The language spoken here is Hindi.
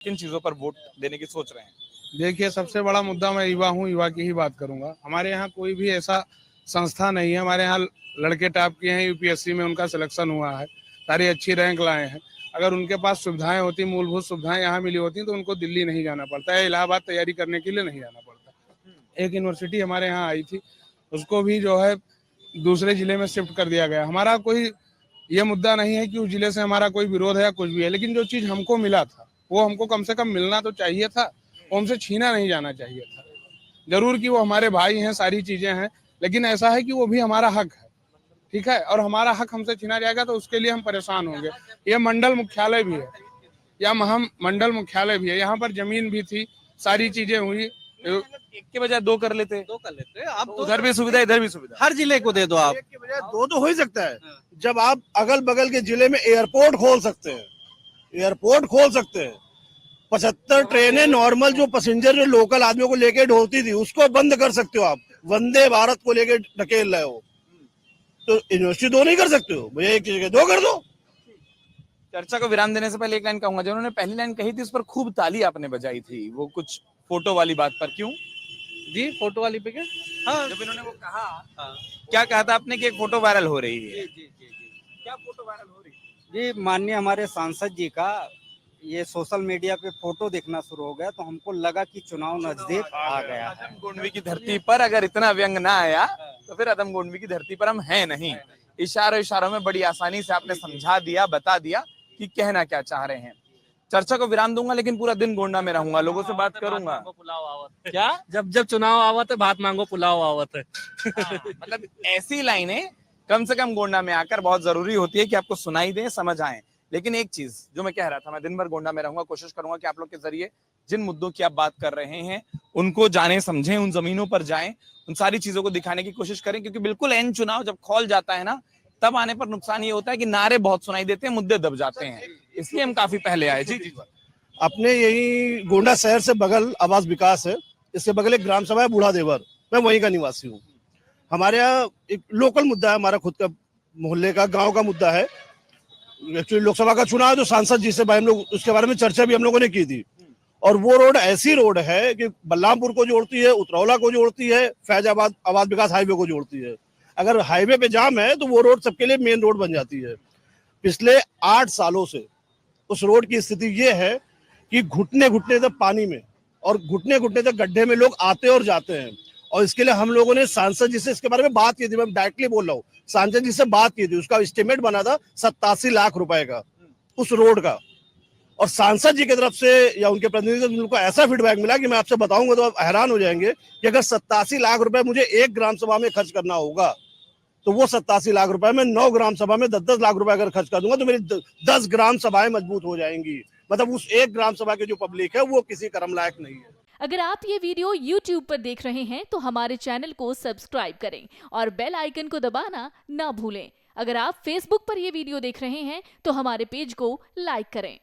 किन चीजों पर वोट देने की सोच रहे हैं? देखिए, सबसे बड़ा मुद्दा, मैं युवा हूँ, युवा की ही बात करूंगा। हमारे यहाँ कोई भी ऐसा संस्था नहीं है। हमारे यहाँ लड़के टॉप किए हैं, यूपीएससी में उनका सिलेक्शन हुआ है, सारी अच्छी रैंक लाए हैं। अगर उनके पास सुविधाएं होती, मूलभूत सुविधाएं यहाँ मिली होती, तो उनको दिल्ली नहीं जाना पड़ता है, इलाहाबाद तैयारी करने के लिए नहीं जाना पड़ता। एक यूनिवर्सिटी हमारे यहाँ आई थी, उसको भी जो है दूसरे जिले में शिफ्ट कर दिया गया। हमारा कोई ये मुद्दा नहीं है कि उस जिले से हमारा कोई विरोध है या कुछ भी है, लेकिन जो चीज हमको मिला था वो हमको कम से कम मिलना तो चाहिए था, वो हमसे छीना नहीं जाना चाहिए था। जरूर कि वो हमारे भाई हैं, सारी चीजें हैं, लेकिन ऐसा है कि वो भी हमारा हक है, ठीक है, और हमारा हक हमसे छीना जाएगा तो उसके लिए हम परेशान होंगे। ये मंडल मुख्यालय भी है, या मंडल मुख्यालय भी है, यहाँ पर जमीन भी थी, सारी चीजें हुई। एक के बजाय दो कर लेते। आप तो उधर भी सुविधा, इधर भी सुविधा। हर जिले को दे दो आप। एक के बजाय दो तो हो ही सकता है। जब आप अगल बगल के जिले में एयरपोर्ट खोल सकते हैं, एयरपोर्ट खोल सकते हैं, 75 ट्रेनें नॉर्मल जो पैसेंजर जो लोकल आदमियों को लेके ढोती थी उसको बंद कर सकते हो। आप वंदे भारत को लेके ढकेल रहे हो, तो यूनिवर्सिटी दो नहीं कर सकते हो भैया, एक जगह दो कर दो। चर्चा को विराम देने से पहले एक लाइन कहूंगा, जो उन्होंने पहली लाइन कही थी उस पर खूब ताली आपने बजाई थी, वो कुछ फोटो वाली बात पर। क्यों जी, फोटो वाली पे क्या? हाँ, जब इन्होंने वो कहा, क्या कहा था आपने कि एक फोटो वायरल हो रही है? जी। क्या फोटो वायरल हो रही है? जी, माननीय हमारे सांसद जी का ये सोशल मीडिया पे फोटो देखना शुरू हो गया, तो हमको लगा कि चुनाव नजदीक आ गया है। अदम गोंडवी की धरती पर अगर इतना व्यंग ना आया तो फिर अदम गोंडवी की धरती पर हम हैं नहीं। इशारों में बड़ी आसानी से आपने समझा दिया, बता दिया कि कहना क्या चाह रहे हैं। चर्चा को विराम दूंगा, लेकिन पूरा दिन गोंडा में रहूंगा, लोगों से बात करूंगा। क्या जब चुनाव आवत है भात मांगो पुलाव आवत है। मतलब ऐसी लाइनें कम से कम गोंडा में आकर बहुत जरूरी होती है कि आपको सुनाई दे, समझ आए। लेकिन एक चीज जो मैं कह रहा था, मैं दिन भर गोंडा में रहूंगा, कोशिश करूंगा कि आप लोग के जरिए जिन मुद्दों की आप बात कर रहे हैं उनको जाने समझें, उन जमीनों पर जाएं, उन सारी चीजों को दिखाने की कोशिश करें, क्योंकि बिल्कुल एन चुनाव जब खौल जाता है ना, तब आने पर नुकसान ये होता है कि नारे बहुत सुनाई देते हैं, मुद्दे दब जाते हैं, इसलिए हम काफी पहले आए। जी जी। अपने यही गोंडा शहर से बगल आवास विकास है, इससे बगल एक ग्राम सभा है बूढ़ा देवर, मैं वहीं का निवासी हूँ। हमारे यहाँ एक लोकल मुद्दा है, हमारा खुद का मोहल्ले का गांव का मुद्दा है। एक्चुअली लोकसभा का चुनाव है, तो सांसद जी से भाई हम लोग उसके बारे में चर्चा भी हम लोगों ने की थी। और वो रोड ऐसी रोड है कि बल्लामपुर को जोड़ती है, उतरौला को जोड़ती है, फैजाबाद आवास विकास हाईवे को जोड़ती है। अगर हाईवे पे जाम है तो वो रोड सबके लिए मेन रोड बन जाती है। पिछले 8 सालों से उस रोड की स्थिति ये है कि घुटने घुटने तक पानी में और घुटने घुटने तक गड्ढे में लोग आते और जाते हैं। और इसके लिए हम लोगों ने सांसद जी से इसके बारे में बात की थी, मैं डायरेक्टली बोल रहा हूँ, सांसद जी से बात की थी। उसका एस्टिमेट बना था 87 लाख रुपए का उस रोड का, और सांसद जी की तरफ से या उनके प्रतिनिधि से उनको ऐसा फीडबैक मिला कि मैं आपसे बताऊंगा तो आप हैरान हो जाएंगे कि अगर 87 लाख रुपए मुझे एक ग्राम सभा में खर्च करना होगा तो वो 87 लाख रुपए में 9 ग्राम सभा में 10-10 लाख रुपए अगर खर्च कर दूंगा तो मेरी 10 ग्राम सभाएं मजबूत हो जाएंगी। मतलब उस एक ग्राम सभा की जो पब्लिक है वो किसी कर्म लायक नहीं है। अगर आप ये वीडियो YouTube पर देख रहे हैं तो हमारे चैनल को सब्सक्राइब करें और बेल आइकन को दबाना ना भूलें। अगर आप Facebook पर ये वीडियो देख रहे हैं तो हमारे पेज को लाइक करें।